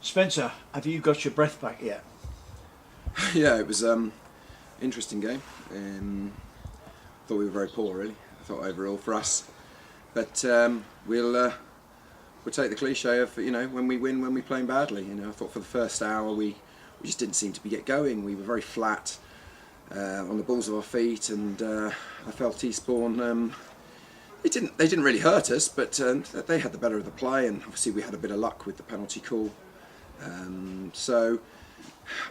Spencer, have you got your breath back yet? Yeah, it was interesting game. Thought we were very poor, really. I thought overall for us, but we'll take the cliche of when we win, when we're playing badly. I thought for the first hour we just didn't seem to get going. We were very flat on the balls of our feet, and I felt Eastbourne. They didn't really hurt us, but they had the better of the play, and obviously we had a bit of luck with the penalty call. So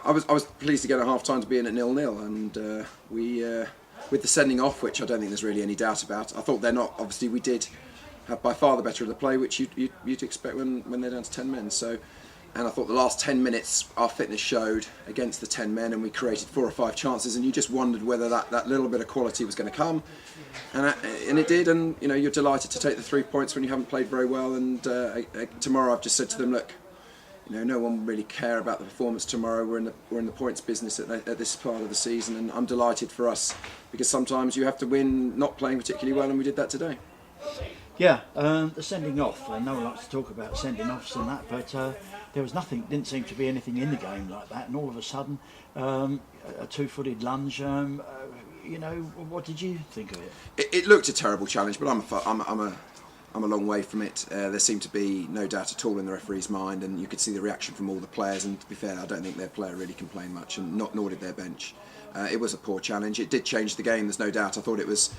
I was pleased to get a half time to be in at 0-0, and we with the sending off, which I don't think there's really any doubt about. I thought they're not. Obviously, we did have by far the better of the play, which you'd expect when they're down to 10 men. So, and I thought the last 10 minutes our fitness showed against the 10 men, and we created 4 or 5 chances, and you just wondered whether that little bit of quality was going to come, and it did. And you're delighted to take the 3 points when you haven't played very well. And tomorrow I've just said to them, look, no one will really care about the performance tomorrow. We're in the points business at this part of the season, and I'm delighted for us, because sometimes you have to win not playing particularly well, and we did that today. Yeah, the sending off. No one likes to talk about sending offs and that, but there was nothing. Didn't seem to be anything in the game like that. And all of a sudden, a 2-footed lunge. What did you think of it? It looked a terrible challenge, but I'm a long way from it. There seemed to be no doubt at all in the referee's mind, and you could see the reaction from all the players. And to be fair, I don't think their player really complained much, and nor did their bench. It was a poor challenge. It did change the game. There's no doubt. I thought it was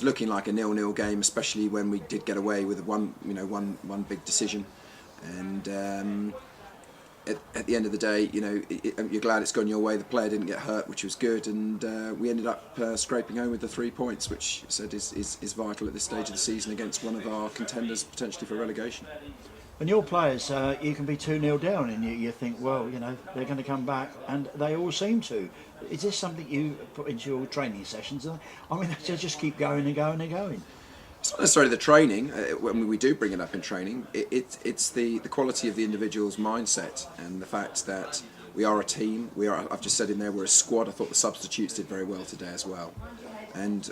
looking like a 0-0 game, especially when we did get away with one big decision. And at the end of the day, you're glad it's gone your way. The player didn't get hurt, which was good, and we ended up scraping home with the 3 points, which I said is vital at this stage of the season against one of our contenders potentially for relegation. When your players, you can be 2-0 down, and you think, well, they're going to come back, and they all seem to. Is this something you put into your training sessions? I mean, they just keep going and going and going. It's not necessarily the training. When we do bring it up in training, it's the quality of the individual's mindset, and the fact that we are a team. I've just said in there, we're a squad. I thought the substitutes did very well today as well. And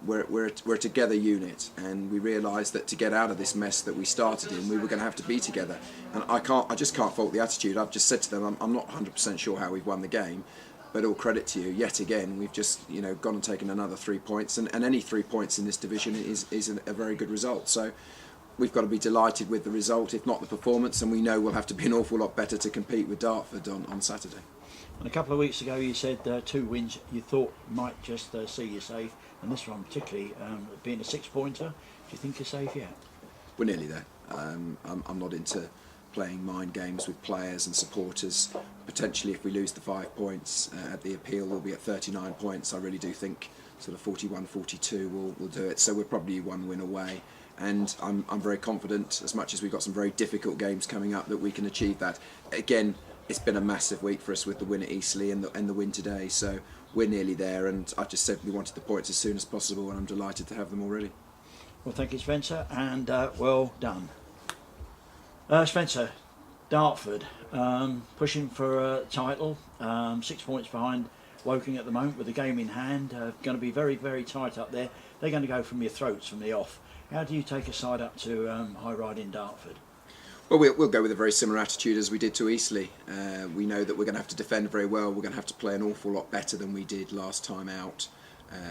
we're a together unit, and we realised that to get out of this mess that we started in, we were going to have to be together. And I just can't fault the attitude. I've just said to them, I'm not 100% sure how we've won the game, but all credit to you. Yet again, we've just gone and taken another 3 points, and any 3 points in this division is a very good result. So we've got to be delighted with the result, if not the performance, and we know we'll have to be an awful lot better to compete with Dartford on Saturday. And a couple of weeks ago you said 2 wins you thought might just see you safe, and this one particularly being a 6-pointer, do you think you're safe yet? We're nearly there. I'm not into playing mind games with players and supporters. Potentially if we lose the 5 points at the appeal, we'll be at 39 points. I really do think sort of 41-42 will do it, so we're probably 1 win away. And I'm very confident, as much as we've got some very difficult games coming up, that we can achieve that. Again, it's been a massive week for us with the win at Eastleigh and the win today, so we're nearly there, and I just said we wanted the points as soon as possible, and I'm delighted to have them already. Well, thank you, Spencer, and well done. Spencer, Dartford pushing for a title, 6 points behind Woking at the moment with the game in hand, going to be very, very tight up there. They're going to go from your throats from the off. How do you take a side up to High Riding Dartford? Well, we'll go with a very similar attitude as we did to Eastleigh. We know that we're going to have to defend very well. We're going to have to play an awful lot better than we did last time out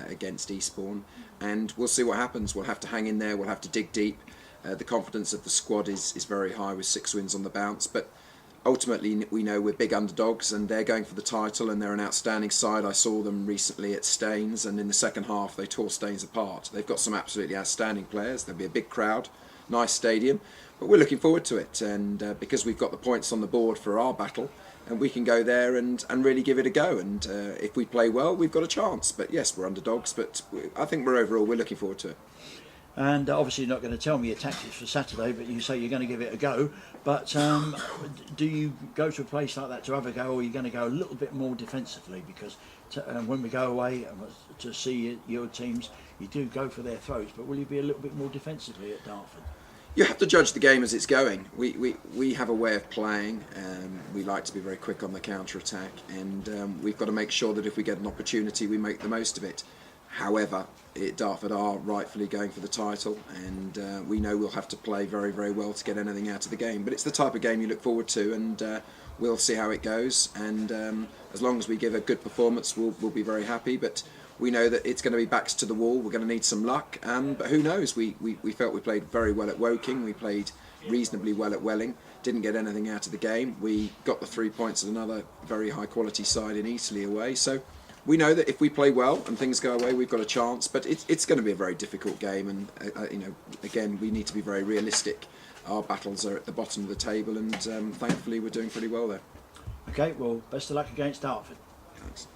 against Eastbourne. And we'll see what happens. We'll have to hang in there. We'll have to dig deep. The confidence of the squad is very high with 6 wins on the bounce. But ultimately, we know we're big underdogs, and they're going for the title, and they're an outstanding side. I saw them recently at Staines, and in the second half, they tore Staines apart. They've got some absolutely outstanding players. There'll be a big crowd, nice stadium. But we're looking forward to it, and because we've got the points on the board for our battle, and we can go there and really give it a go. And if we play well, we've got a chance. But yes, we're underdogs, but I think we're looking forward to it. And obviously you're not going to tell me your tactics for Saturday, but you say you're going to give it a go. But do you go to a place like that to have a go, or are you going to go a little bit more defensively? Because when we go away to see your teams, you do go for their throats, but will you be a little bit more defensively at Dartford? You have to judge the game as it's going. We have a way of playing. We like to be very quick on the counter attack, and we've got to make sure that if we get an opportunity, we make the most of it. However, Dartford are rightfully going for the title, and we know we'll have to play very, very well to get anything out of the game. But it's the type of game you look forward to, and we'll see how it goes. And as long as we give a good performance, we'll be very happy. But we know that it's going to be backs to the wall. We're going to need some luck. But who knows? We felt we played very well at Woking. We played reasonably well at Welling. Didn't get anything out of the game. We got the 3 points at another very high quality side in Eastleigh away. So we know that if we play well and things go away, we've got a chance. But it's going to be a very difficult game, and again, we need to be very realistic. Our battles are at the bottom of the table, and thankfully we're doing pretty well there. Okay, well, best of luck against Dartford. Thanks.